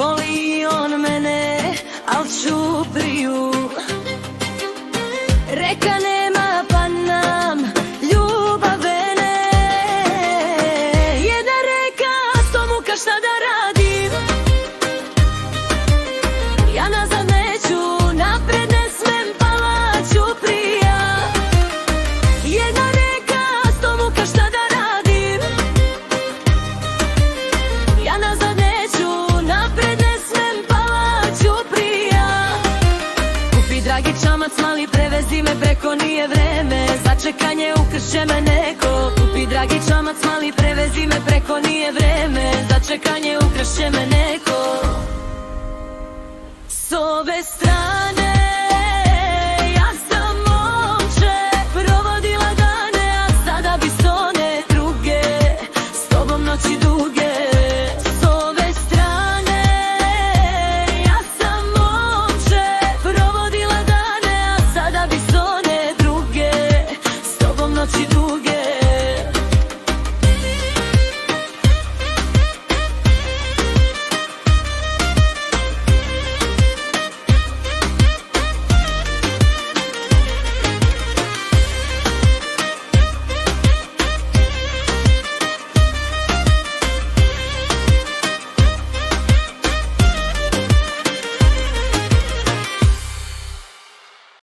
voli on mene, al čupriju. Reka nema pa nam ljubave ne. Jedna reka, sto muka, šta da radim? Ja nazad neću, napred ne smem, pala ćuprija. Jedna reka, sto muka, šta da radim? Ja nazad neću, napred ne smem, pala ćuprija. Kupi dragi čamac mali, prevezi me preko, nije vreme za čekanje, ukršće me neko. Kupi dragi čamac mali, prevezi me preko, nije vreme za čekanje, ukršće me neko. S ove strane